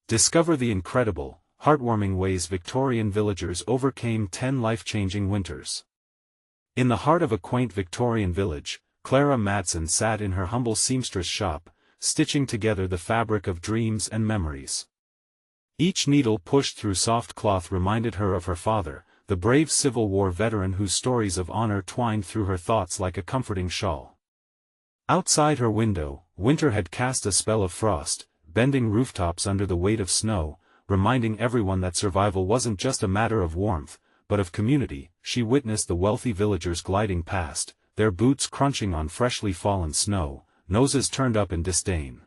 Discover the incredible, heartwarming ways Victorian villagers overcame 10 life-changing winters. In the heart of a quaint Victorian village, Clara Matson sat in her humble seamstress shop, stitching together the fabric of dreams and memories. Each needle pushed through soft cloth reminded her of her father, the brave Civil War veteran whose stories of honor twined through her thoughts like a comforting shawl. Outside her window, winter had cast a spell of frost, bending rooftops under the weight of snow, reminding everyone that survival wasn't just a matter of warmth, but of community. She witnessed the wealthy villagers gliding past, their boots crunching on freshly fallen snow, noses turned up in disdain.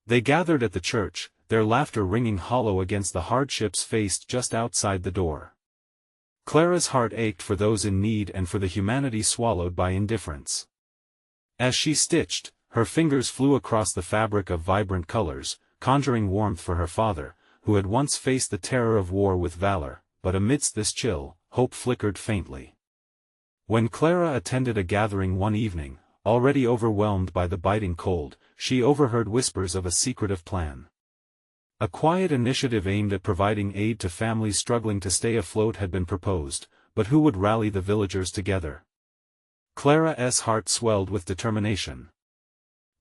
They gathered at the church, their laughter ringing hollow against the hardships faced just outside the door. Clara's heart ached for those in need and for the humanity swallowed by indifference. As she stitched, her fingers flew across the fabric of vibrant colors, conjuring warmth for her father, who had once faced the terror of war with valor, but amidst this chill, hope flickered faintly. When Clara attended a gathering one evening, already overwhelmed by the biting cold, she overheard whispers of a secretive plan. A quiet initiative aimed at providing aid to families struggling to stay afloat had been proposed, but who would rally the villagers together? Clara's heart swelled with determination.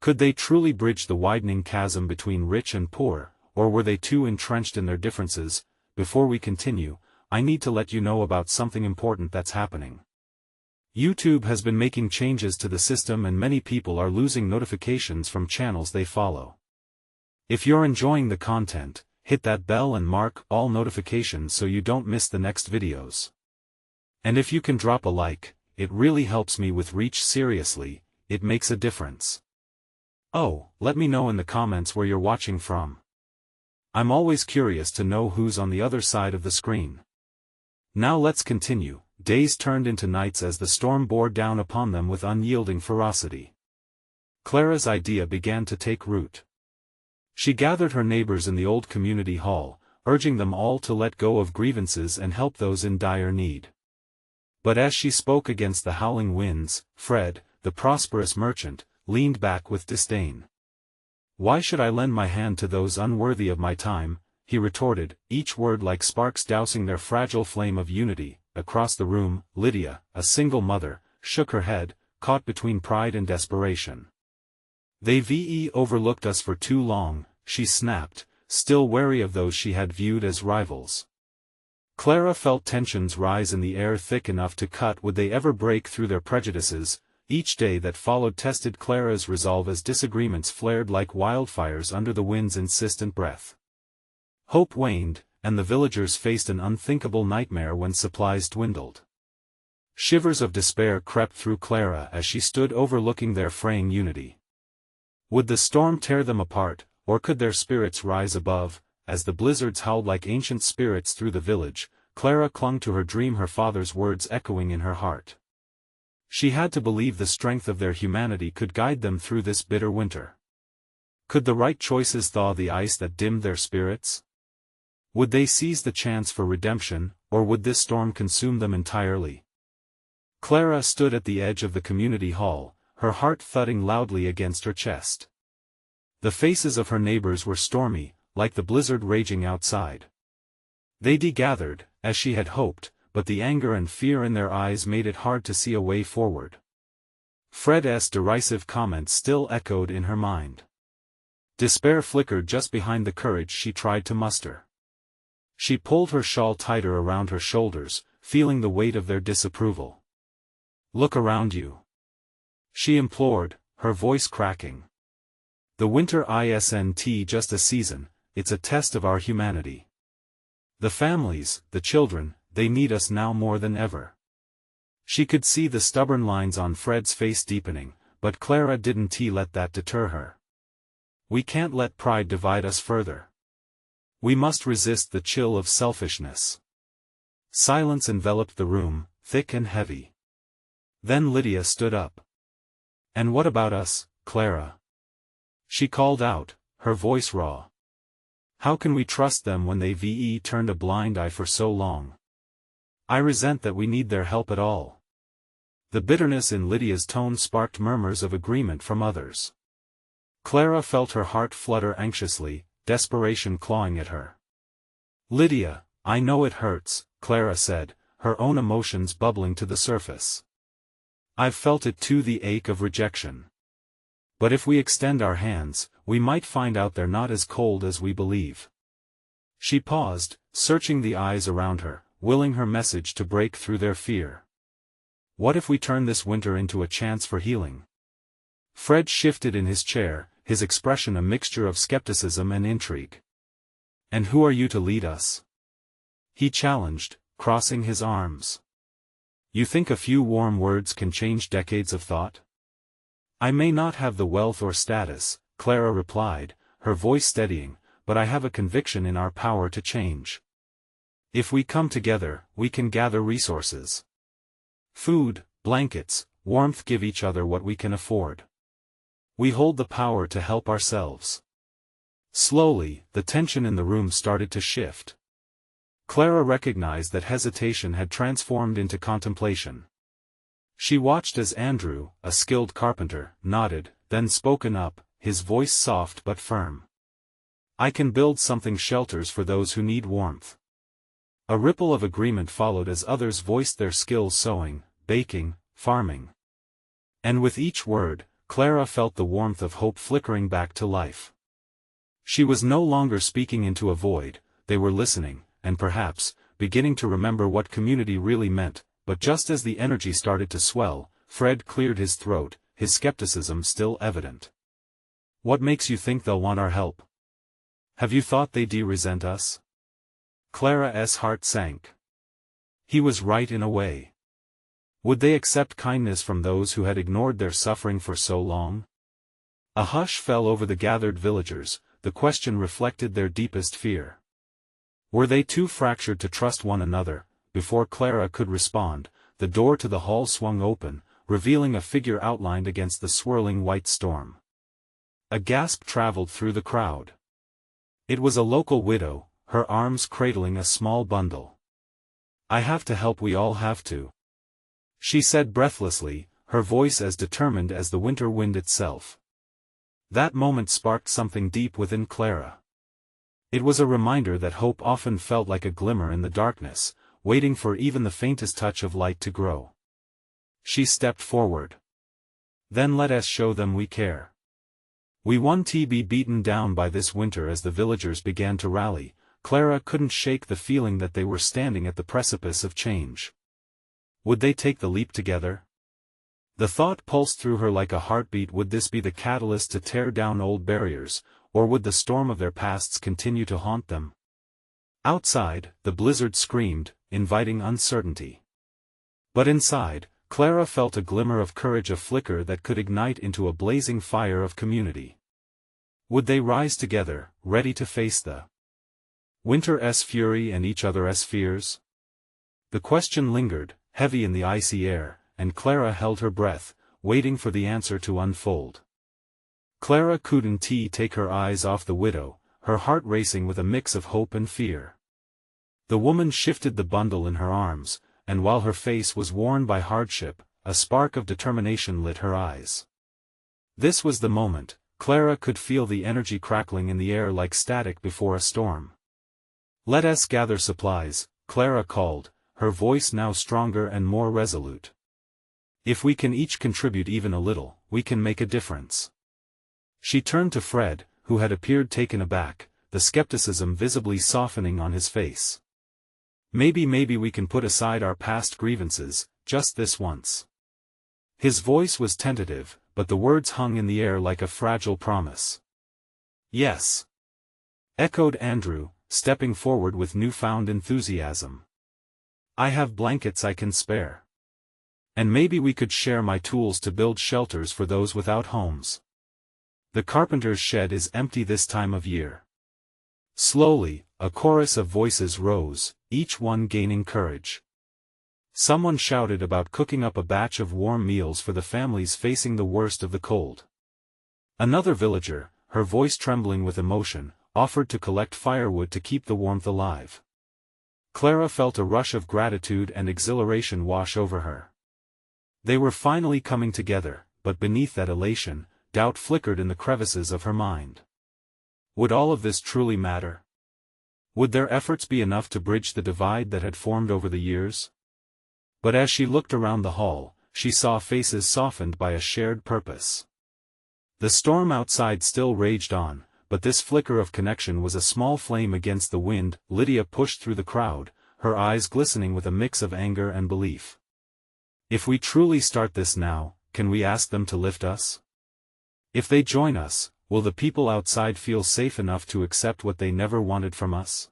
Could they truly bridge the widening chasm between rich and poor, or were they too entrenched in their differences? Before we continue, I need to let you know about something important that's happening. YouTube has been making changes to the system and many people are losing notifications from channels they follow. If you're enjoying the content, hit that bell and mark all notifications so you don't miss the next videos. And if you can drop a like, it really helps me with reach. Seriously, it makes a difference. Oh, let me know in the comments where you're watching from. I'm always curious to know who's on the other side of the screen. Now let's continue. Days turned into nights as the storm bore down upon them with unyielding ferocity. Clara's idea began to take root. She gathered her neighbors in the old community hall, urging them all to let go of grievances and help those in dire need. But as she spoke against the howling winds, Fred, the prosperous merchant, leaned back with disdain. "Why should I lend my hand to those unworthy of my time?" he retorted, each word like sparks dousing their fragile flame of unity. Across the room, Lydia, a single mother, shook her head, caught between pride and desperation. "They've overlooked us for too long," she snapped, still wary of those she had viewed as rivals. Clara felt tensions rise in the air thick enough to cut. Would they ever break through their prejudices? Each day that followed tested Clara's resolve as disagreements flared like wildfires under the wind's insistent breath. Hope waned, and the villagers faced an unthinkable nightmare when supplies dwindled. Shivers of despair crept through Clara as she stood overlooking their fraying unity. Would the storm tear them apart, or could their spirits rise above? As the blizzards howled like ancient spirits through the village, Clara clung to her dream, her father's words echoing in her heart. She had to believe the strength of their humanity could guide them through this bitter winter. Could the right choices thaw the ice that dimmed their spirits? Would they seize the chance for redemption, or would this storm consume them entirely? Clara stood at the edge of the community hall, her heart thudding loudly against her chest. The faces of her neighbors were stormy, like the blizzard raging outside. They degathered, as she had hoped, but the anger and fear in their eyes made it hard to see a way forward. Fred's derisive comments still echoed in her mind. Despair flickered just behind the courage she tried to muster. She pulled her shawl tighter around her shoulders, feeling the weight of their disapproval. "Look around you," she implored, her voice cracking. "The winter isn't just a season, it's a test of our humanity. The families, the children, they need us now more than ever." She could see the stubborn lines on Fred's face deepening, but Clara didn't let that deter her. "We can't let pride divide us further. We must resist the chill of selfishness." Silence enveloped the room, thick and heavy. Then Lydia stood up. "And what about us, Clara?" she called out, her voice raw. "How can we trust them when they've turned a blind eye for so long? I resent that we need their help at all." The bitterness in Lydia's tone sparked murmurs of agreement from others. Clara felt her heart flutter anxiously. desperation clawing at her. "Lydia, I know it hurts," Clara said, her own emotions bubbling to the surface. "I've felt it too, the ache of rejection. But if we extend our hands, we might find out they're not as cold as we believe." She paused, searching the eyes around her, willing her message to break through their fear. "What if we turn this winter into a chance for healing?" Fred shifted in his chair, his expression a mixture of skepticism and intrigue. "And who are you to lead us?" he challenged, crossing his arms. "You think a few warm words can change decades of thought?" "I may not have the wealth or status," Clara replied, her voice steadying, "but I have a conviction in our power to change. If we come together, we can gather resources. Food, blankets, warmth, give each other what we can afford. We hold the power to help ourselves." Slowly, the tension in the room started to shift. Clara recognized that hesitation had transformed into contemplation. She watched as Andrew, a skilled carpenter, nodded, then spoken up, his voice soft but firm. "I can build something, shelters for those who need warmth." A ripple of agreement followed as others voiced their skills sewing, baking, farming. And with each word, Clara felt the warmth of hope flickering back to life. She was no longer speaking into a void, they were listening, and perhaps, beginning to remember what community really meant. But just as the energy started to swell, Fred cleared his throat, his skepticism still evident. "What makes you think they'll want our help? Have you thought they'd resent us?" Clara's heart sank. He was right in a way. Would they accept kindness from those who had ignored their suffering for so long? A hush fell over the gathered villagers, the question reflected their deepest fear. Were they too fractured to trust one another? Before Clara could respond, the door to the hall swung open, revealing a figure outlined against the swirling white storm. A gasp traveled through the crowd. It was a local widow, her arms cradling a small bundle. "I have to help, we all have to," she said breathlessly, her voice as determined as the winter wind itself. That moment sparked something deep within Clara. It was a reminder that hope often felt like a glimmer in the darkness, waiting for even the faintest touch of light to grow. She stepped forward. "Then let us show them we care. We won't be beaten down by this winter." As the villagers began to rally, Clara couldn't shake the feeling that they were standing at the precipice of change. Would they take the leap together? The thought pulsed through her like a heartbeat. Would this be the catalyst to tear down old barriers, or would the storm of their pasts continue to haunt them? Outside, the blizzard screamed, inviting uncertainty. But inside, Clara felt a glimmer of courage, a flicker that could ignite into a blazing fire of community. Would they rise together, ready to face the winter's fury and each other's fears? The question lingered, heavy in the icy air, and Clara held her breath, waiting for the answer to unfold. Clara couldn't take her eyes off the widow, her heart racing with a mix of hope and fear. The woman shifted the bundle in her arms, and while her face was worn by hardship, a spark of determination lit her eyes. This was the moment. Clara could feel the energy crackling in the air like static before a storm. "Let us gather supplies," Clara called, her voice now stronger and more resolute. "If we can each contribute even a little, we can make a difference." She turned to Fred, who had appeared taken aback, the skepticism visibly softening on his face. Maybe we can put aside our past grievances, just this once." His voice was tentative, but the words hung in the air like a fragile promise. "Yes," echoed Andrew, stepping forward with newfound enthusiasm. "I have blankets I can spare. And maybe we could share my tools to build shelters for those without homes. The carpenter's shed is empty this time of year." Slowly, a chorus of voices rose, each one gaining courage. Someone shouted about cooking up a batch of warm meals for the families facing the worst of the cold. Another villager, her voice trembling with emotion, offered to collect firewood to keep the warmth alive. Clara felt a rush of gratitude and exhilaration wash over her. They were finally coming together, but beneath that elation, doubt flickered in the crevices of her mind. Would all of this truly matter? Would their efforts be enough to bridge the divide that had formed over the years? But as she looked around the hall, she saw faces softened by a shared purpose. The storm outside still raged on, but this flicker of connection was a small flame against the wind. Lydia pushed through the crowd, her eyes glistening with a mix of anger and belief. If we truly start this now, can we ask them to lift us? If they join us, will the people outside feel safe enough to accept what they never wanted from us?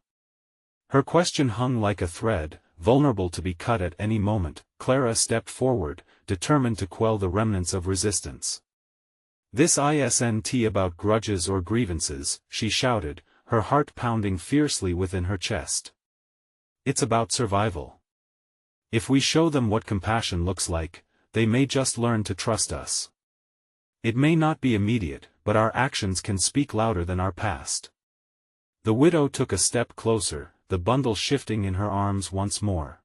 Her question hung like a thread, vulnerable to be cut at any moment. Clara stepped forward, determined to quell the remnants of resistance. "This isn't about grudges or grievances," she shouted, her heart pounding fiercely within her chest. "It's about survival. If we show them what compassion looks like, they may just learn to trust us. It may not be immediate, but our actions can speak louder than our past." The widow took a step closer, the bundle shifting in her arms once more.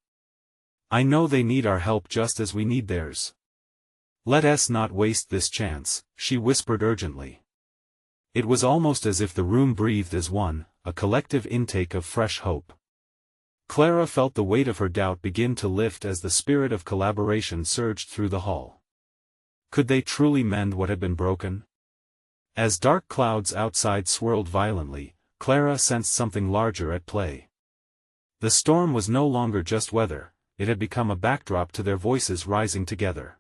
"I know they need our help just as we need theirs. Let us not waste this chance," she whispered urgently. It was almost as if the room breathed as one, a collective intake of fresh hope. Clara felt the weight of her doubt begin to lift as the spirit of collaboration surged through the hall. Could they truly mend what had been broken? As dark clouds outside swirled violently, Clara sensed something larger at play. The storm was no longer just weather, it had become a backdrop to their voices rising together.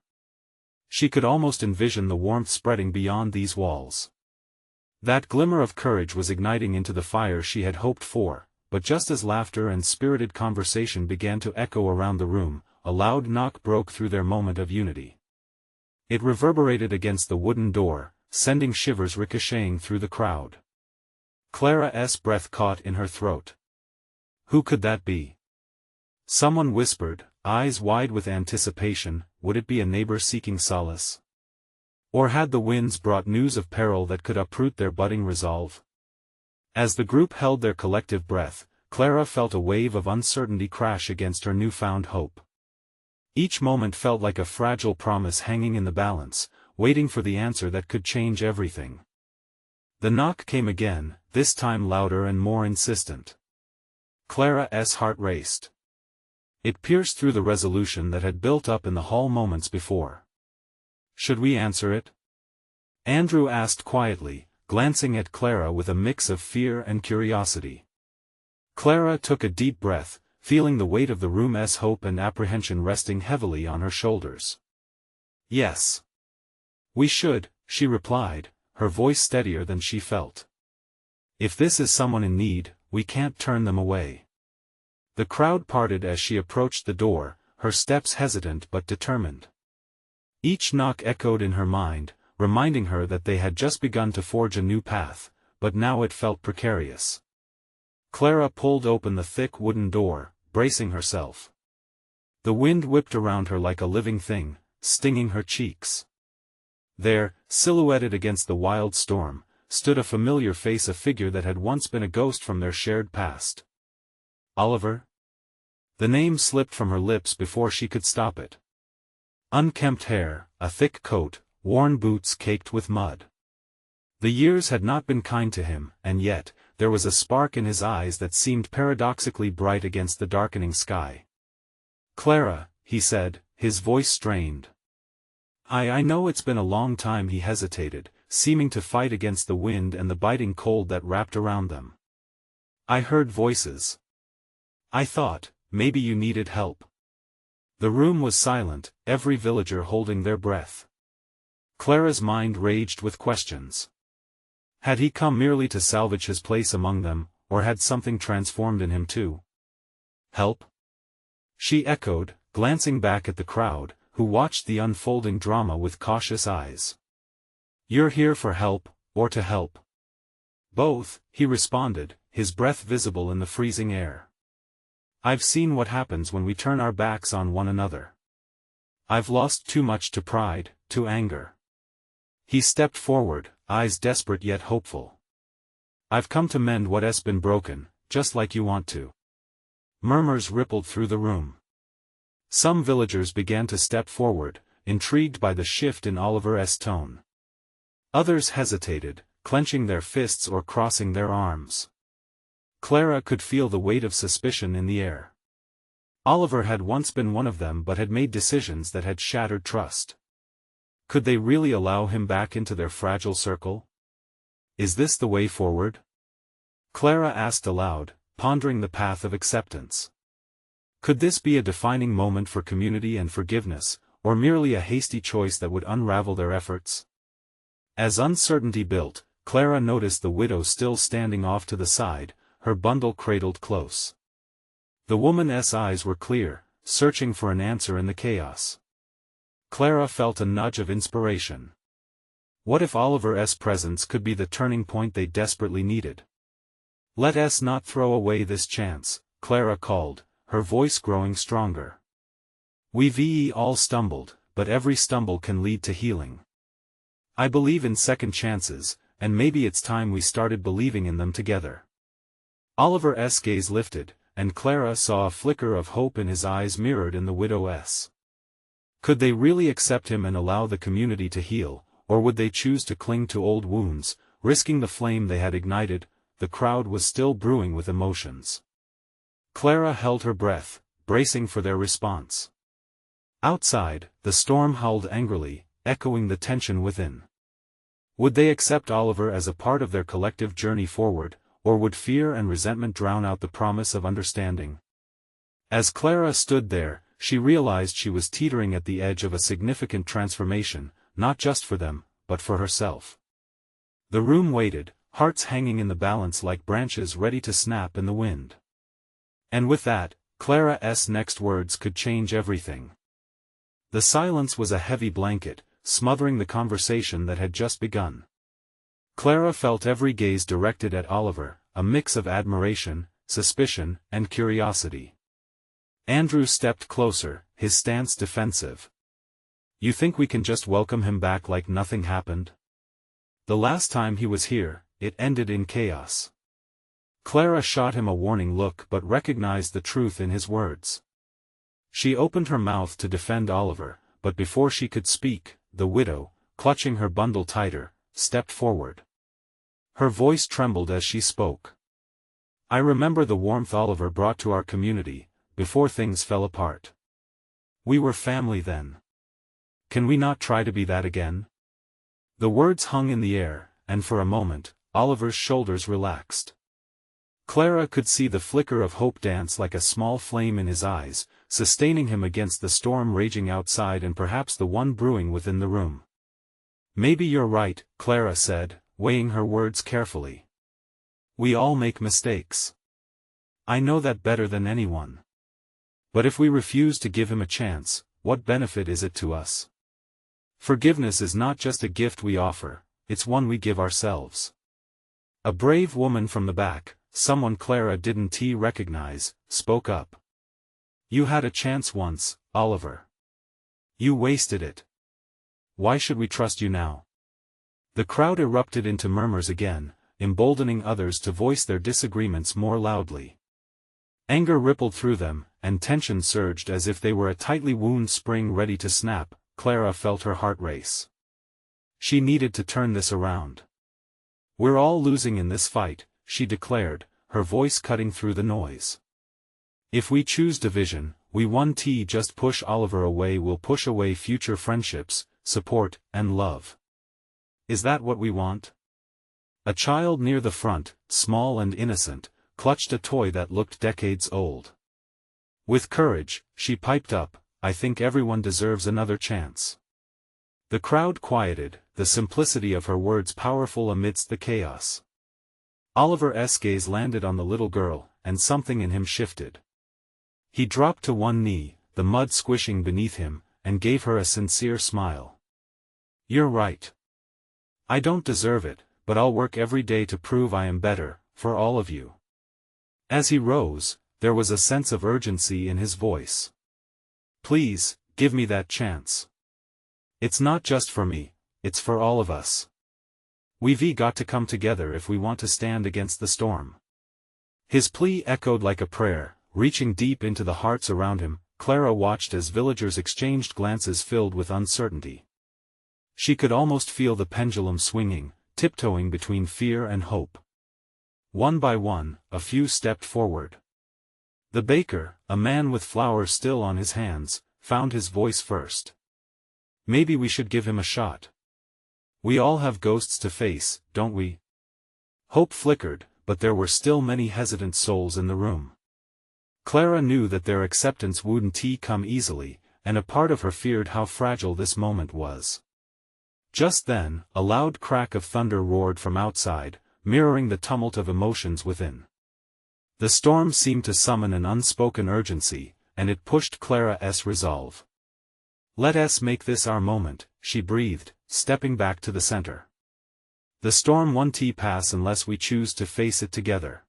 She could almost envision the warmth spreading beyond these walls. That glimmer of courage was igniting into the fire she had hoped for, but just as laughter and spirited conversation began to echo around the room, a loud knock broke through their moment of unity. It reverberated against the wooden door, sending shivers ricocheting through the crowd. Clara's breath caught in her throat. Who could that be? Someone whispered, eyes wide with anticipation. Would it be a neighbor seeking solace? Or had the winds brought news of peril that could uproot their budding resolve? As the group held their collective breath, Clara felt a wave of uncertainty crash against her newfound hope. Each moment felt like a fragile promise hanging in the balance, waiting for the answer that could change everything. The knock came again, this time louder and more insistent. Clara's heart raced. It pierced through the resolution that had built up in the hall moments before. "Should we answer it?" Andrew asked quietly, glancing at Clara with a mix of fear and curiosity. Clara took a deep breath, feeling the weight of the room's hope and apprehension resting heavily on her shoulders. "Yes. We should," she replied, her voice steadier than she felt. "If this is someone in need, we can't turn them away." The crowd parted as she approached the door, her steps hesitant but determined. Each knock echoed in her mind, reminding her that they had just begun to forge a new path, but now it felt precarious. Clara pulled open the thick wooden door, bracing herself. The wind whipped around her like a living thing, stinging her cheeks. There, silhouetted against the wild storm, stood a familiar face, a figure that had once been a ghost from their shared past. Oliver? The name slipped from her lips before she could stop it. Unkempt hair, a thick coat, worn boots caked with mud. The years had not been kind to him, and yet, there was a spark in his eyes that seemed paradoxically bright against the darkening sky. "Clara," he said, his voice strained. I know it's been a long time." He hesitated, seeming to fight against the wind and the biting cold that wrapped around them. "I heard voices. I thought, maybe you needed help." The room was silent, every villager holding their breath. Clara's mind raged with questions. Had he come merely to salvage his place among them, or had something transformed in him too? "Help?" she echoed, glancing back at the crowd, who watched the unfolding drama with cautious eyes. "You're here for help, or to help?" "Both," he responded, his breath visible in the freezing air. "I've seen what happens when we turn our backs on one another. I've lost too much to pride, to anger." He stepped forward, eyes desperate yet hopeful. "I've come to mend what has been broken, just like you want to." Murmurs rippled through the room. Some villagers began to step forward, intrigued by the shift in Oliver's tone. Others hesitated, clenching their fists or crossing their arms. Clara could feel the weight of suspicion in the air. Oliver had once been one of them but had made decisions that had shattered trust. Could they really allow him back into their fragile circle? Is this the way forward? Clara asked aloud, pondering the path of acceptance. Could this be a defining moment for community and forgiveness, or merely a hasty choice that would unravel their efforts? As uncertainty built, Clara noticed the widow still standing off to the side, her bundle cradled close. The woman's eyes were clear, searching for an answer in the chaos. Clara felt a nudge of inspiration. What if Oliver's presence could be the turning point they desperately needed? Let us not throw away this chance, Clara called, her voice growing stronger. We've all stumbled, but every stumble can lead to healing. I believe in second chances, and maybe it's time we started believing in them together. Oliver's gaze lifted, and Clara saw a flicker of hope in his eyes mirrored in the widow's. Could they really accept him and allow the community to heal, or would they choose to cling to old wounds, risking the flame they had ignited? The crowd was still brewing with emotions. Clara held her breath, bracing for their response. Outside, the storm howled angrily, echoing the tension within. Would they accept Oliver as a part of their collective journey forward, or would fear and resentment drown out the promise of understanding? As Clara stood there, she realized she was teetering at the edge of a significant transformation, not just for them, but for herself. The room waited, hearts hanging in the balance like branches ready to snap in the wind. And with that, Clara's next words could change everything. The silence was a heavy blanket, smothering the conversation that had just begun. Clara felt every gaze directed at Oliver, a mix of admiration, suspicion, and curiosity. Andrew stepped closer, his stance defensive. You think we can just welcome him back like nothing happened? The last time he was here, it ended in chaos. Clara shot him a warning look but recognized the truth in his words. She opened her mouth to defend Oliver, but before she could speak, the widow, clutching her bundle tighter, stepped forward. Her voice trembled as she spoke. I remember the warmth Oliver brought to our community, before things fell apart. We were family then. Can we not try to be that again? The words hung in the air, and for a moment, Oliver's shoulders relaxed. Clara could see the flicker of hope dance like a small flame in his eyes, sustaining him against the storm raging outside and perhaps the one brewing within the room. Maybe you're right, Clara said, weighing her words carefully. We all make mistakes. I know that better than anyone. But if we refuse to give him a chance, what benefit is it to us? Forgiveness is not just a gift we offer, it's one we give ourselves. A brave woman from the back, someone Clara didn't recognize, spoke up. You had a chance once, Oliver. You wasted it. Why should we trust you now? The crowd erupted into murmurs again, emboldening others to voice their disagreements more loudly. Anger rippled through them, and tension surged as if they were a tightly wound spring ready to snap. Clara felt her heart race. She needed to turn this around. We're all losing in this fight, she declared, her voice cutting through the noise. If we choose division, we won't just push Oliver away, we'll push away future friendships, support, and love. Is that what we want? A child near the front, small and innocent, clutched a toy that looked decades old. With courage, she piped up, I think everyone deserves another chance. The crowd quieted, the simplicity of her words powerful amidst the chaos. Oliver's gaze landed on the little girl, and something in him shifted. He dropped to one knee, the mud squishing beneath him, and gave her a sincere smile. You're right. I don't deserve it, but I'll work every day to prove I am better, for all of you. As he rose, there was a sense of urgency in his voice. Please, give me that chance. It's not just for me, it's for all of us. We've got to come together if we want to stand against the storm. His plea echoed like a prayer, reaching deep into the hearts around him. Clara watched as villagers exchanged glances filled with uncertainty. She could almost feel the pendulum swinging, tiptoeing between fear and hope. One by one, a few stepped forward. The baker, a man with flour still on his hands, found his voice first. "Maybe we should give him a shot. We all have ghosts to face, don't we?" Hope flickered, but there were still many hesitant souls in the room. Clara knew that their acceptance wouldn't come easily, and a part of her feared how fragile this moment was. Just then, a loud crack of thunder roared from outside, mirroring the tumult of emotions within. The storm seemed to summon an unspoken urgency, and it pushed Clara's resolve. "Let us make this our moment," she breathed, stepping back to the center. "The storm won't pass unless we choose to face it together.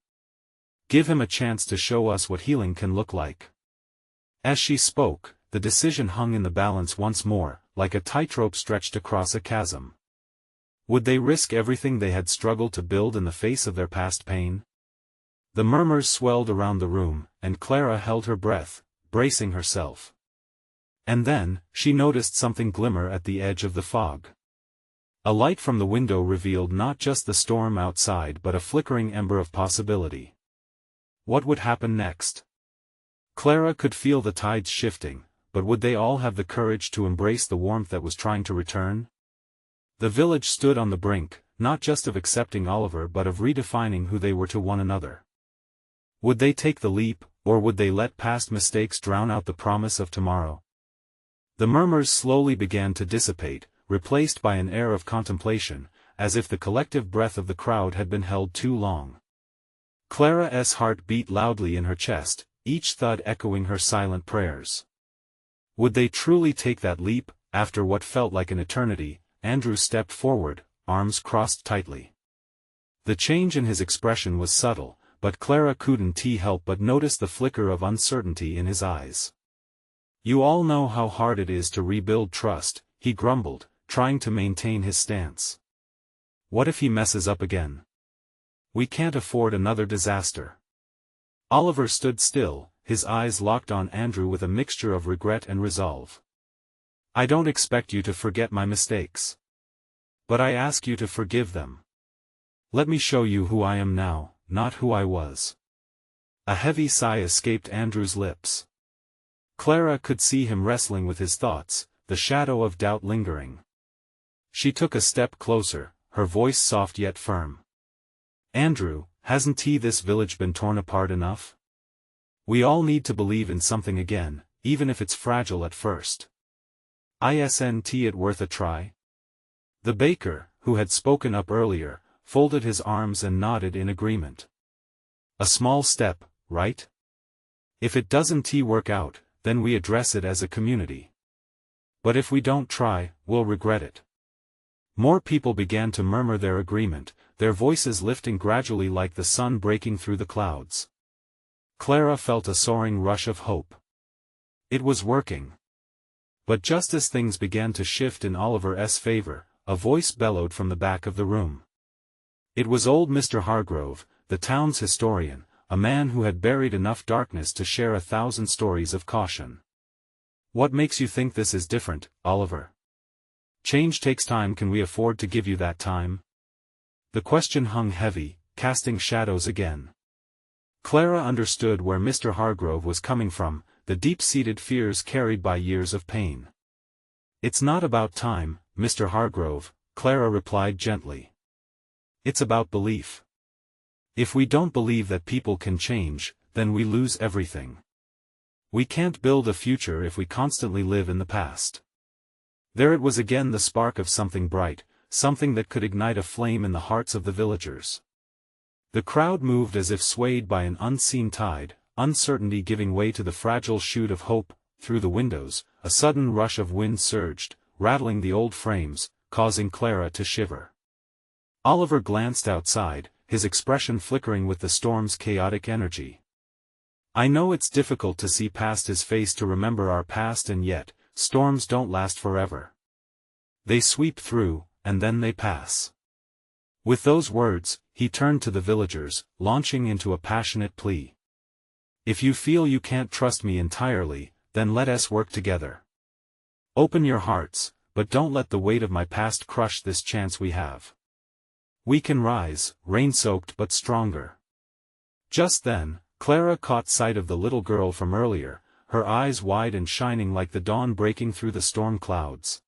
Give him a chance to show us what healing can look like." As she spoke, the decision hung in the balance once more, like a tightrope stretched across a chasm. Would they risk everything they had struggled to build in the face of their past pain? The murmurs swelled around the room, and Clara held her breath, bracing herself. And then, she noticed something glimmer at the edge of the fog. A light from the window revealed not just the storm outside but a flickering ember of possibility. What would happen next? Clara could feel the tides shifting, but would they all have the courage to embrace the warmth that was trying to return? The village stood on the brink, not just of accepting Oliver but of redefining who they were to one another. Would they take the leap, or would they let past mistakes drown out the promise of tomorrow? The murmurs slowly began to dissipate, replaced by an air of contemplation, as if the collective breath of the crowd had been held too long. Clara's heart beat loudly in her chest, each thud echoing her silent prayers. Would they truly take that leap? After what felt like an eternity, Andrew stepped forward, arms crossed tightly. The change in his expression was subtle, but Clara couldn't help but notice the flicker of uncertainty in his eyes. "You all know how hard it is to rebuild trust," he grumbled, trying to maintain his stance. "What if he messes up again? We can't afford another disaster." Oliver stood still, his eyes locked on Andrew with a mixture of regret and resolve. "I don't expect you to forget my mistakes. But I ask you to forgive them. Let me show you who I am now, not who I was." A heavy sigh escaped Andrew's lips. Clara could see him wrestling with his thoughts, the shadow of doubt lingering. She took a step closer, her voice soft yet firm. "Andrew, hasn't this village been torn apart enough? We all need to believe in something again, even if it's fragile at first. Isn't it worth a try?" The baker, who had spoken up earlier, folded his arms and nodded in agreement. "A small step, right? If it doesn't work out, then we address it as a community. But if we don't try, we'll regret it." More people began to murmur their agreement, their voices lifting gradually like the sun breaking through the clouds. Clara felt a soaring rush of hope. It was working. But just as things began to shift in Oliver's favor, a voice bellowed from the back of the room. It was old Mr. Hargrove, the town's historian, a man who had buried enough darkness to share 1,000 stories of caution. "What makes you think this is different, Oliver? Change takes time. Can we afford to give you that time?" The question hung heavy, casting shadows again. Clara understood where Mr. Hargrove was coming from, the deep-seated fears carried by years of pain. "It's not about time, Mr. Hargrove," Clara replied gently. "It's about belief. If we don't believe that people can change, then we lose everything. We can't build a future if we constantly live in the past." There it was again, the spark of something bright, something that could ignite a flame in the hearts of the villagers. The crowd moved as if swayed by an unseen tide, uncertainty giving way to the fragile shoot of hope. Through the windows, a sudden rush of wind surged, rattling the old frames, causing Clara to shiver. Oliver glanced outside, his expression flickering with the storm's chaotic energy. "I know it's difficult to see past his face to remember our past, and yet, storms don't last forever. They sweep through, and then they pass." With those words, he turned to the villagers, launching into a passionate plea. "If you feel you can't trust me entirely, then let us work together. Open your hearts, but don't let the weight of my past crush this chance we have. We can rise, rain-soaked but stronger. Just then, Clara caught sight of the little girl from earlier, her eyes wide and shining like the dawn breaking through the storm clouds.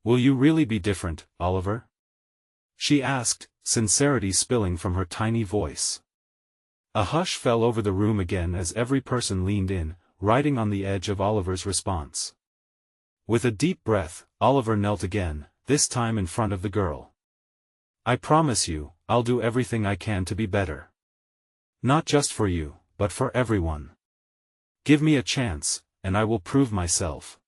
Will you really be different, Oliver? She asked, sincerity spilling from her tiny voice. A hush fell over the room again as every person leaned in, riding on the edge of Oliver's response. With a deep breath, Oliver knelt again, this time in front of the girl. I promise you, I'll do everything I can to be better. Not just for you, but for everyone. Give me a chance, and I will prove myself.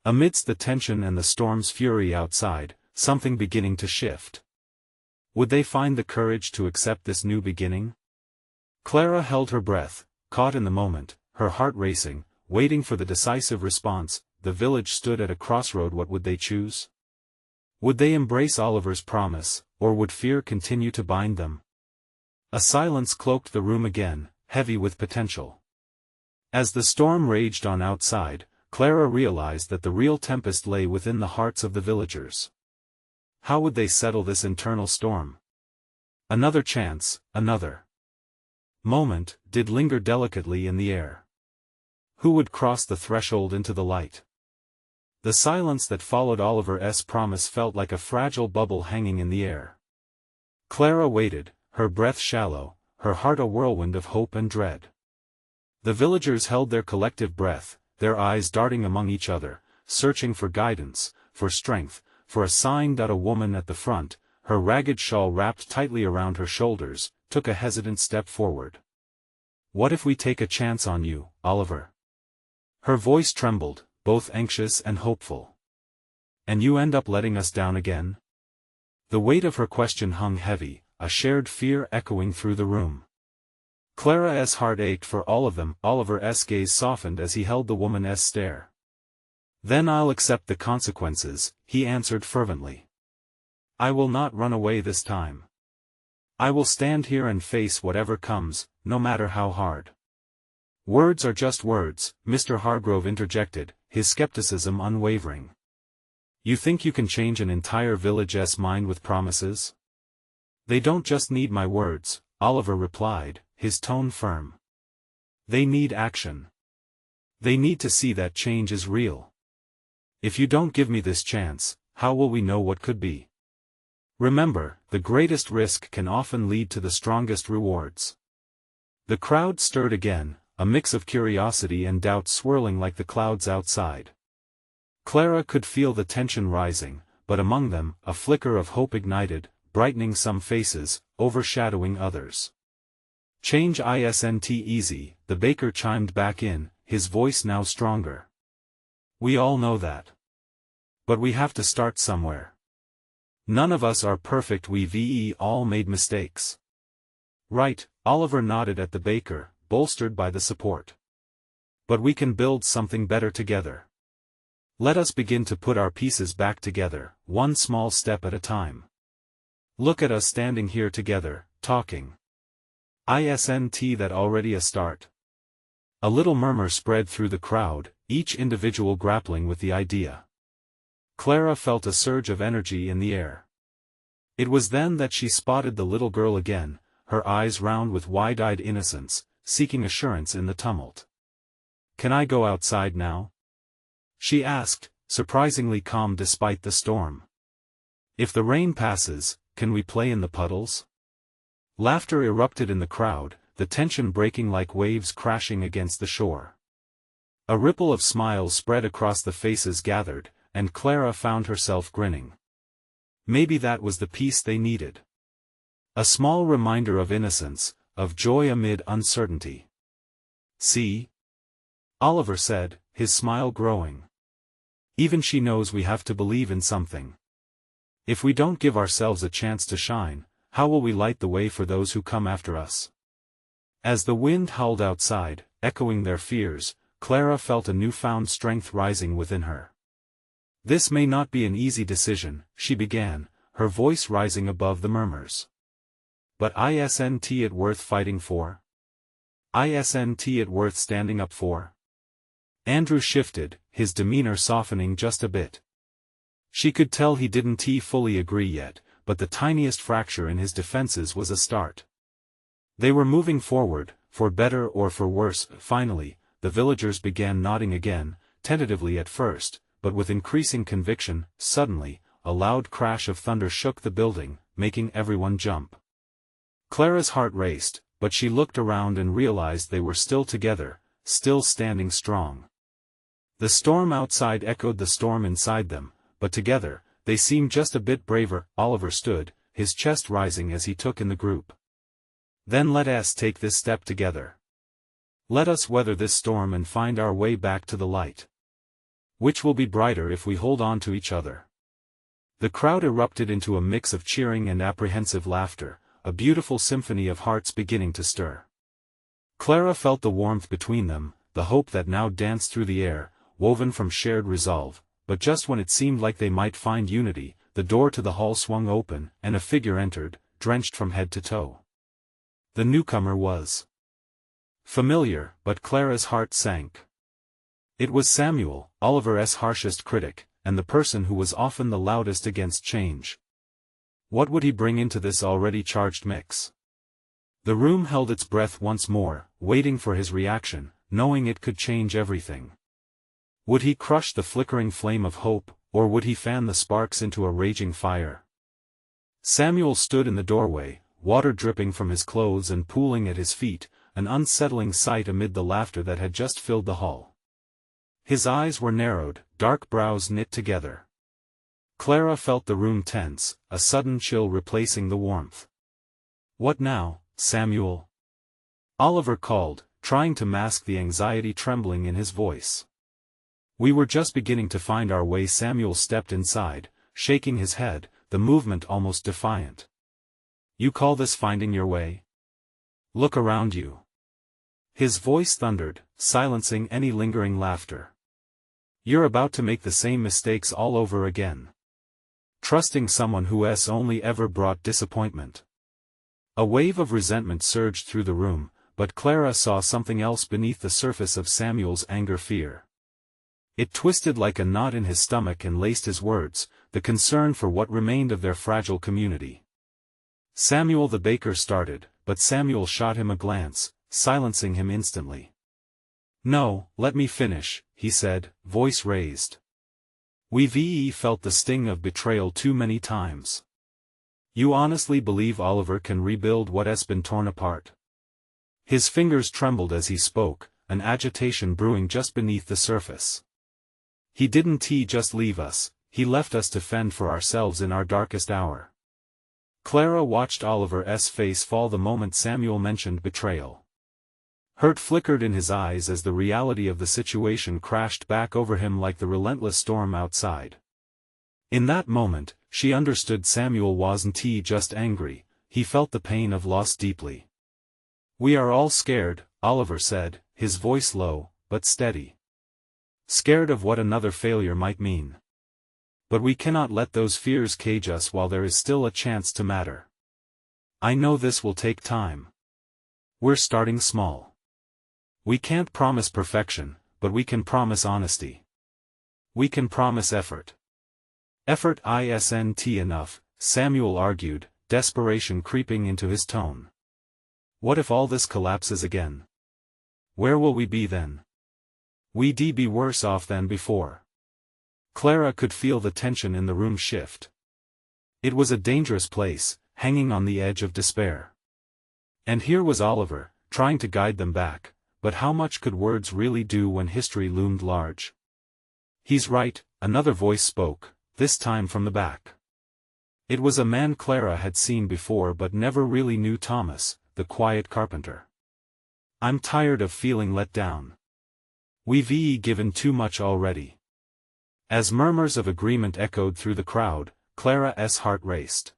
Amidst the tension and the storm's fury outside, something beginning to shift. Would they find the courage to accept this new beginning? Clara held her breath, caught in the moment, her heart racing, waiting for the decisive response. The village stood at a crossroad. What would they choose? Would they embrace Oliver's promise, or would fear continue to bind them? A silence cloaked the room again, heavy with potential. As the storm raged on outside, Clara realized that the real tempest lay within the hearts of the villagers. How would they settle this internal storm? Another chance, another moment, did linger delicately in the air. Who would cross the threshold into the light? The silence that followed Oliver's promise felt like a fragile bubble hanging in the air. Clara waited, her breath shallow, her heart a whirlwind of hope and dread. The villagers held their collective breath, their eyes darting among each other, searching for guidance, for strength, for a sign. That a woman at the front, her ragged shawl wrapped tightly around her shoulders, took a hesitant step forward. What if we take a chance on you, Oliver? Her voice trembled, both anxious and hopeful. And you end up letting us down again? The weight of her question hung heavy, a shared fear echoing through the room. Clara's heart ached for all of them. Oliver's gaze softened as he held the woman's stare. Then I'll accept the consequences, he answered fervently. I will not run away this time. I will stand here and face whatever comes, no matter how hard. Words are just words, Mr. Hargrove interjected, his skepticism unwavering. You think you can change an entire village's mind with promises? They don't just need my words, Oliver replied, his tone firm. They need action. They need to see that change is real. If you don't give me this chance, how will we know what could be? Remember, the greatest risk can often lead to the strongest rewards. The crowd stirred again, a mix of curiosity and doubt swirling like the clouds outside. Clara could feel the tension rising, but among them, a flicker of hope ignited, brightening some faces, overshadowing others. Change isn't easy, the baker chimed back in, his voice now stronger. We all know that. But we have to start somewhere. None of us are perfect. We've all made mistakes. Right, Oliver nodded at the baker, bolstered by the support. But we can build something better together. Let us begin to put our pieces back together, one small step at a time. Look at us standing here together, talking. Isn't that already a start? A little murmur spread through the crowd, each individual grappling with the idea. Clara felt a surge of energy in the air. It was then that she spotted the little girl again, her eyes round with wide-eyed innocence, seeking assurance in the tumult. Can I go outside now? She asked, surprisingly calm despite the storm. If the rain passes, can we play in the puddles? Laughter erupted in the crowd, the tension breaking like waves crashing against the shore. A ripple of smiles spread across the faces gathered, and Clara found herself grinning. Maybe that was the peace they needed. A small reminder of innocence, of joy amid uncertainty. See? Oliver said, his smile growing. Even she knows we have to believe in something. If we don't give ourselves a chance to shine, how will we light the way for those who come after us? As the wind howled outside, echoing their fears, Clara felt a newfound strength rising within her. This may not be an easy decision, she began, her voice rising above the murmurs. But isn't it worth fighting for? Isn't it worth standing up for? Andrew shifted, his demeanor softening just a bit. She could tell he didn't fully agree yet, but the tiniest fracture in his defenses was a start. They were moving forward, for better or for worse. Finally, the villagers began nodding again, tentatively at first, but with increasing conviction. Suddenly, a loud crash of thunder shook the building, making everyone jump. Clara's heart raced, but she looked around and realized they were still together, still standing strong. The storm outside echoed the storm inside them, but together, they seemed just a bit braver. Oliver stood, his chest rising as he took in the group. Then let us take this step together. Let us weather this storm and find our way back to the light. Which will be brighter if we hold on to each other. The crowd erupted into a mix of cheering and apprehensive laughter, a beautiful symphony of hearts beginning to stir. Clara felt the warmth between them, the hope that now danced through the air, woven from shared resolve, but just when it seemed like they might find unity, the door to the hall swung open, and a figure entered, drenched from head to toe. The newcomer was familiar, but Clara's heart sank. It was Samuel, Oliver's harshest critic, and the person who was often the loudest against change. What would he bring into this already charged mix? The room held its breath once more, waiting for his reaction, knowing it could change everything. Would he crush the flickering flame of hope, or would he fan the sparks into a raging fire? Samuel stood in the doorway, water dripping from his clothes and pooling at his feet, an unsettling sight amid the laughter that had just filled the hall. His eyes were narrowed, dark brows knit together. Clara felt the room tense, a sudden chill replacing the warmth. "What now, Samuel?" Oliver called, trying to mask the anxiety trembling in his voice. "We were just beginning to find our way." Samuel stepped inside, shaking his head, the movement almost defiant. "You call this finding your way? Look around you." His voice thundered, silencing any lingering laughter. "You're about to make the same mistakes all over again. Trusting someone who has only ever brought disappointment." A wave of resentment surged through the room, but Clara saw something else beneath the surface of Samuel's fear. It twisted like a knot in his stomach and laced his words, the concern for what remained of their fragile community. Samuel the baker started, but Samuel shot him a glance, silencing him instantly. "No, let me finish," he said, voice raised. "We've felt the sting of betrayal too many times. You honestly believe Oliver can rebuild what has been torn apart?" His fingers trembled as he spoke, an agitation brewing just beneath the surface. "He didn't just leave us, he left us to fend for ourselves in our darkest hour." Clara watched Oliver's face fall the moment Samuel mentioned betrayal. Hurt flickered in his eyes as the reality of the situation crashed back over him like the relentless storm outside. In that moment, she understood Samuel wasn't just angry, he felt the pain of loss deeply. "We are all scared," Oliver said, his voice low, but steady. "Scared of what another failure might mean. But we cannot let those fears cage us while there is still a chance to matter. I know this will take time. We're starting small. We can't promise perfection, but we can promise honesty. We can promise effort." "Effort isn't enough," Samuel argued, desperation creeping into his tone. "What if all this collapses again? Where will we be then? We'd be worse off than before." Clara could feel the tension in the room shift. It was a dangerous place, hanging on the edge of despair. And here was Oliver, trying to guide them back, but how much could words really do when history loomed large? "He's right," another voice spoke, this time from the back. It was a man Clara had seen before but never really knew: Thomas, the quiet carpenter. "I'm tired of feeling let down. We've given too much already." As murmurs of agreement echoed through the crowd, Clara's heart raced.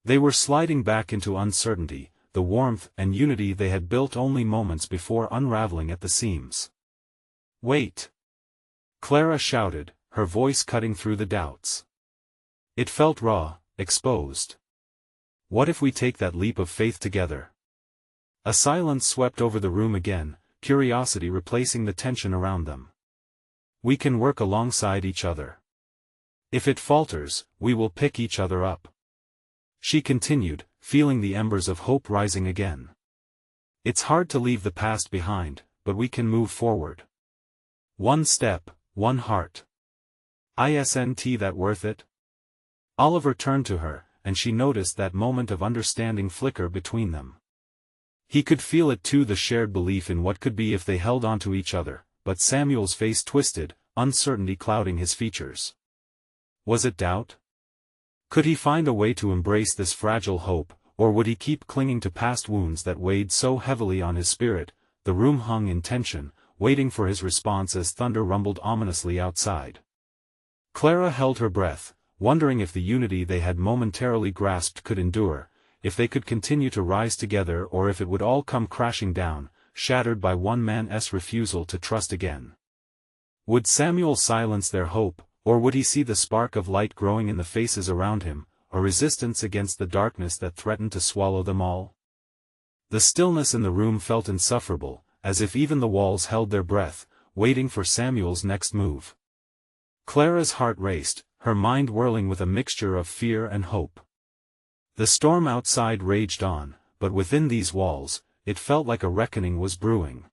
They were sliding back into uncertainty, the warmth and unity they had built only moments before unraveling at the seams. "Wait!" Clara shouted, her voice cutting through the doubts. It felt raw, exposed. "What if we take that leap of faith together?" A silence swept over the room again, curiosity replacing the tension around them. "We can work alongside each other. If it falters, we will pick each other up. She continued, feeling the embers of hope rising again. It's hard to leave the past behind, but we can move forward. One step, one heart. Isn't that worth it? Oliver turned to her, and she noticed that moment of understanding flicker between them. He could feel it too, the shared belief in what could be if they held on to each other, but Samuel's face twisted, uncertainty clouding his features. Was it doubt? Could he find a way to embrace this fragile hope, or would he keep clinging to past wounds that weighed so heavily on his spirit? The room hung in tension, waiting for his response as thunder rumbled ominously outside. Clara held her breath, wondering if the unity they had momentarily grasped could endure, if they could continue to rise together, or if it would all come crashing down, shattered by one man's refusal to trust again. Would Samuel silence their hope, or would he see the spark of light growing in the faces around him, a resistance against the darkness that threatened to swallow them all? The stillness in the room felt insufferable, as if even the walls held their breath, waiting for Samuel's next move. Clara's heart raced, her mind whirling with a mixture of fear and hope. The storm outside raged on, but within these walls, it felt like a reckoning was brewing.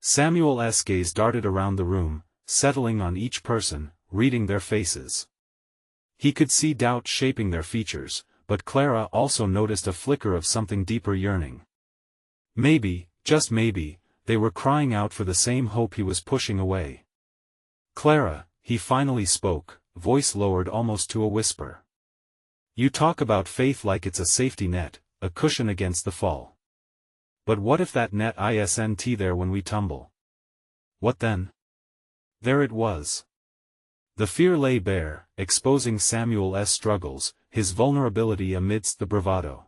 Samuel's gaze darted around the room, settling on each person, reading their faces. He could see doubt shaping their features, but Clara also noticed a flicker of something deeper yearning. Maybe, just maybe, they were crying out for the same hope he was pushing away. Clara, he finally spoke, voice lowered almost to a whisper. You talk about faith like it's a safety net, a cushion against the fall. But what if that net isn't there when we tumble? What then? There it was. The fear lay bare, exposing Samuel's struggles, his vulnerability amidst the bravado.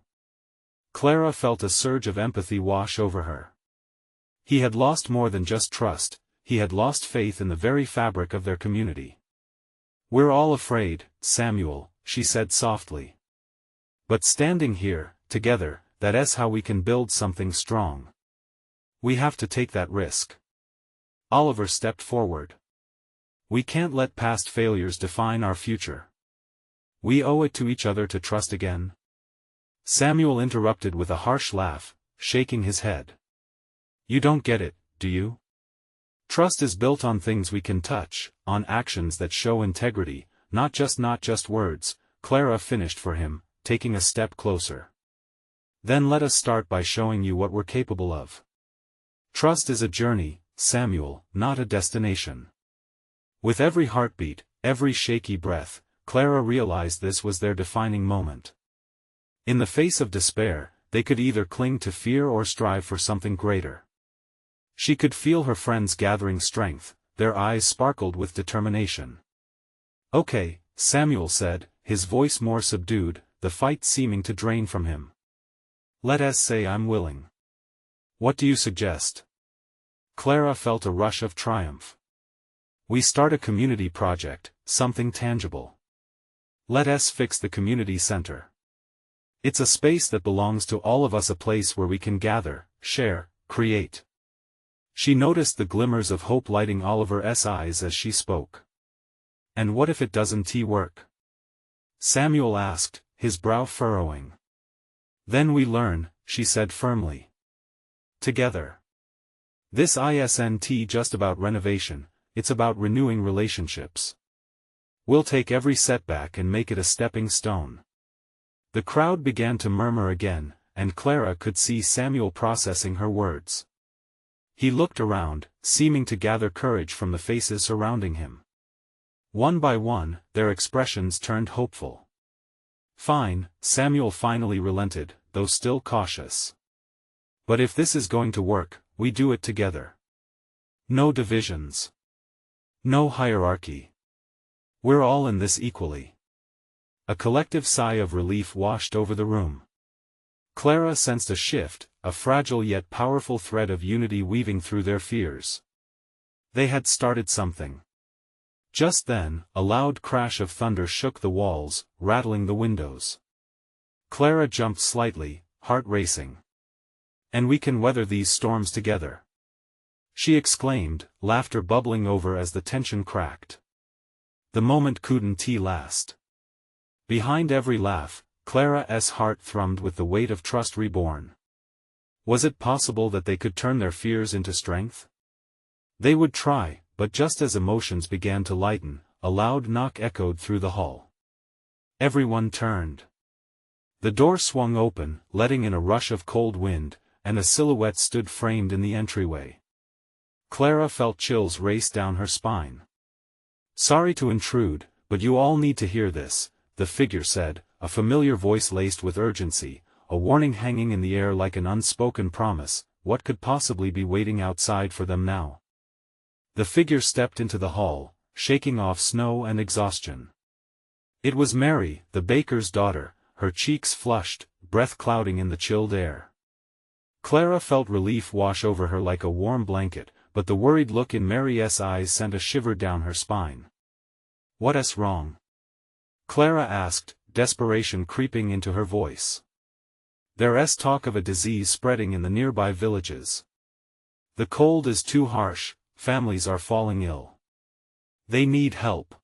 Clara felt a surge of empathy wash over her. He had lost more than just trust, he had lost faith in the very fabric of their community. We're all afraid, Samuel, she said softly. But standing here, together, that's how we can build something strong. We have to take that risk. Oliver stepped forward. We can't let past failures define our future. We owe it to each other to trust again. Samuel interrupted with a harsh laugh, shaking his head. You don't get it, do you? Trust is built on things we can touch, on actions that show integrity, not just words. Clara finished for him, taking a step closer. Then let us start by showing you what we're capable of. Trust is a journey, Samuel, not a destination. With every heartbeat, every shaky breath, Clara realized this was their defining moment. In the face of despair, they could either cling to fear or strive for something greater. She could feel her friends gathering strength, their eyes sparkled with determination. Okay, Samuel said, his voice more subdued, the fight seeming to drain from him. Let us say I'm willing. What do you suggest? Clara felt a rush of triumph. We start a community project, something tangible. Let us fix the community center. It's a space that belongs to all of us, a place where we can gather, share, create. She noticed the glimmers of hope lighting Oliver's eyes as she spoke. And what if it doesn't work? Samuel asked, his brow furrowing. Then we learn, she said firmly. Together. This isn't just about renovation, it's about renewing relationships. We'll take every setback and make it a stepping stone. The crowd began to murmur again, and Clara could see Samuel processing her words. He looked around, seeming to gather courage from the faces surrounding him. One by one, their expressions turned hopeful. Fine, Samuel finally relented, though still cautious. But if this is going to work, we do it together. No divisions. No hierarchy. We're all in this equally. A collective sigh of relief washed over the room. Clara sensed a shift, a fragile yet powerful thread of unity weaving through their fears. They had started something. Just then, a loud crash of thunder shook the walls, rattling the windows. Clara jumped slightly, heart racing. And we can weather these storms together, she exclaimed, laughter bubbling over as the tension cracked. The moment couldn't last. Behind every laugh, Clara's heart thrummed with the weight of trust reborn. Was it possible that they could turn their fears into strength? They would try, but just as emotions began to lighten, a loud knock echoed through the hall. Everyone turned. The door swung open, letting in a rush of cold wind, and a silhouette stood framed in the entryway. Clara felt chills race down her spine. "Sorry to intrude, but you all need to hear this," the figure said, a familiar voice laced with urgency, a warning hanging in the air like an unspoken promise. What could possibly be waiting outside for them now? The figure stepped into the hall, shaking off snow and exhaustion. It was Mary, the baker's daughter, her cheeks flushed, breath clouding in the chilled air. Clara felt relief wash over her like a warm blanket, but the worried look in Mary's eyes sent a shiver down her spine. "What's wrong?" Clara asked, desperation creeping into her voice. "There's talk of a disease spreading in the nearby villages. The cold is too harsh, families are falling ill. They need help."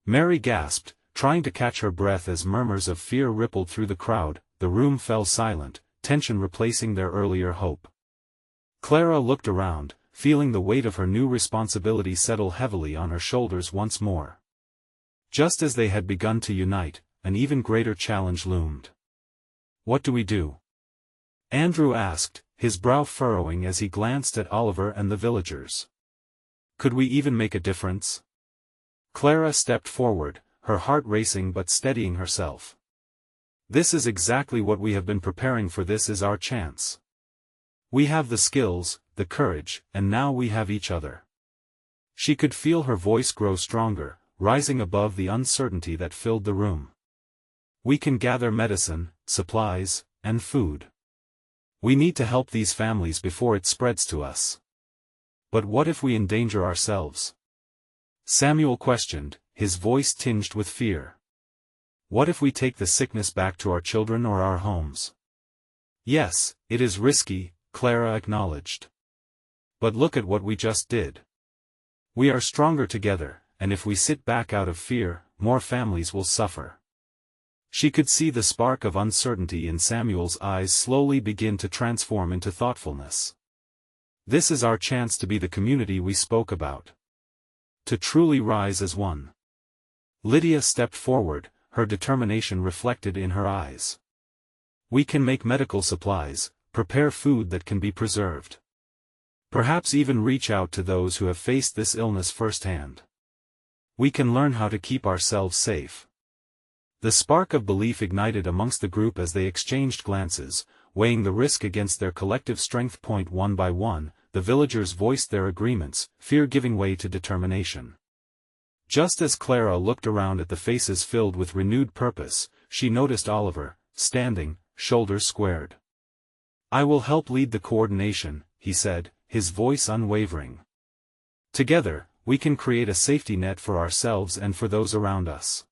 Mary gasped, trying to catch her breath as murmurs of fear rippled through the crowd. The room fell silent, tension replacing their earlier hope. Clara looked around, feeling the weight of her new responsibility settle heavily on her shoulders once more. Just as they had begun to unite, an even greater challenge loomed. "What do we do?" Andrew asked, his brow furrowing as he glanced at Oliver and the villagers. "Could we even make a difference?" Clara stepped forward, her heart racing but steadying herself. "This is exactly what we have been preparing for. This is our chance. We have the skills, the courage, and now we have each other." She could feel her voice grow stronger, rising above the uncertainty that filled the room. "We can gather medicine, supplies, and food. We need to help these families before it spreads to us." "But what if we endanger ourselves?" Samuel questioned, his voice tinged with fear. "What if we take the sickness back to our children or our homes?" "Yes, it is risky," Clara acknowledged. "But look at what we just did. We are stronger together, and if we sit back out of fear, more families will suffer." She could see the spark of uncertainty in Samuel's eyes slowly begin to transform into thoughtfulness. "This is our chance to be the community we spoke about. To truly rise as one." Lydia stepped forward, her determination reflected in her eyes. "We can make medical supplies, prepare food that can be preserved. Perhaps even reach out to those who have faced this illness firsthand. We can learn how to keep ourselves safe." The spark of belief ignited amongst the group as they exchanged glances, weighing the risk against their collective strength. One by one, the villagers voiced their agreements, fear giving way to determination. Just as Clara looked around at the faces filled with renewed purpose, she noticed Oliver, standing, shoulders squared. "I will help lead the coordination," he said, his voice unwavering. "Together, we can create a safety net for ourselves and for those around us."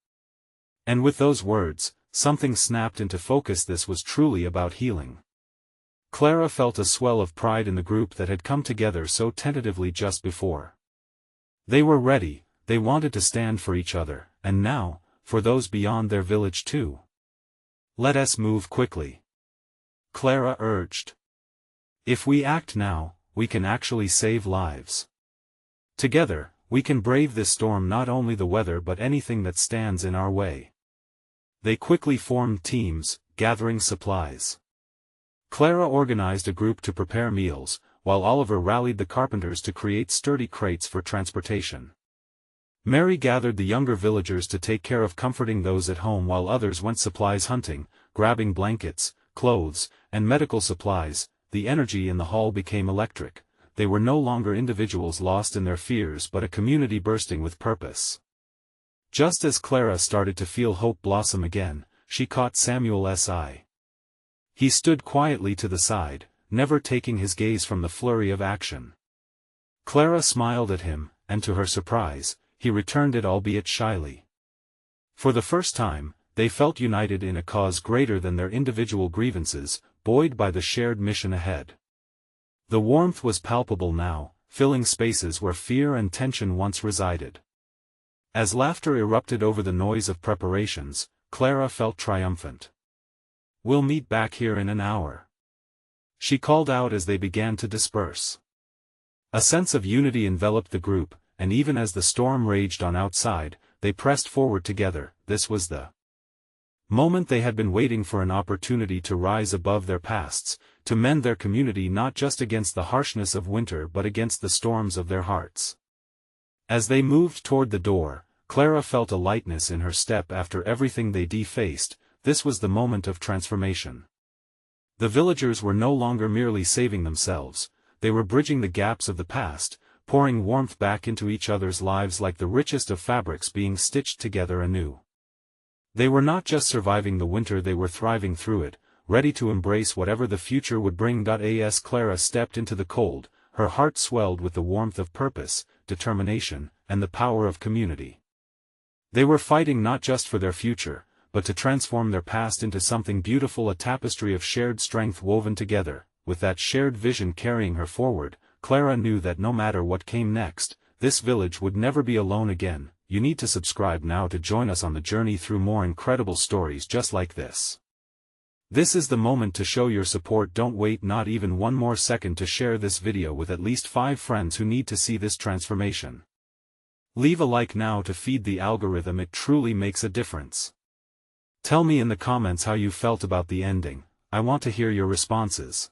And with those words, something snapped into focus. This was truly about healing. Clara felt a swell of pride in the group that had come together so tentatively just before. They were ready, they wanted to stand for each other, and now, for those beyond their village too. "Let us move quickly," Clara urged. "If we act now, we can actually save lives. Together, we can brave this storm, not only the weather but anything that stands in our way." They quickly formed teams, gathering supplies. Clara organized a group to prepare meals, while Oliver rallied the carpenters to create sturdy crates for transportation. Mary gathered the younger villagers to take care of comforting those at home while others went supplies hunting, grabbing blankets, clothes, and medical supplies. The energy in the hall became electric. They were no longer individuals lost in their fears but a community bursting with purpose. Just as Clara started to feel hope blossom again, she caught Samuel's eye. He stood quietly to the side, never taking his gaze from the flurry of action. Clara smiled at him, and to her surprise, he returned it, albeit shyly. For the first time, they felt united in a cause greater than their individual grievances, buoyed by the shared mission ahead. The warmth was palpable now, filling spaces where fear and tension once resided. As laughter erupted over the noise of preparations, Clara felt triumphant. "We'll meet back here in an hour," she called out as they began to disperse. A sense of unity enveloped the group, and even as the storm raged on outside, they pressed forward together. This was the moment they had been waiting for, an opportunity to rise above their pasts, to mend their community not just against the harshness of winter but against the storms of their hearts. As they moved toward the door, Clara felt a lightness in her step. After everything they faced, this was the moment of transformation. The villagers were no longer merely saving themselves, they were bridging the gaps of the past, pouring warmth back into each other's lives like the richest of fabrics being stitched together anew. They were not just surviving the winter, they were thriving through it, ready to embrace whatever the future would bring. As Clara stepped into the cold, her heart swelled with the warmth of purpose, determination, and the power of community. They were fighting not just for their future, but to transform their past into something beautiful, a tapestry of shared strength woven together. With that shared vision carrying her forward, Clara knew that no matter what came next, this village would never be alone again. You need to subscribe now to join us on the journey through more incredible stories just like this. This is the moment to show your support. Don't wait not even one more second to share this video with at least 5 friends who need to see this transformation. Leave a like now to feed the algorithm, it truly makes a difference. Tell me in the comments how you felt about the ending. I want to hear your responses.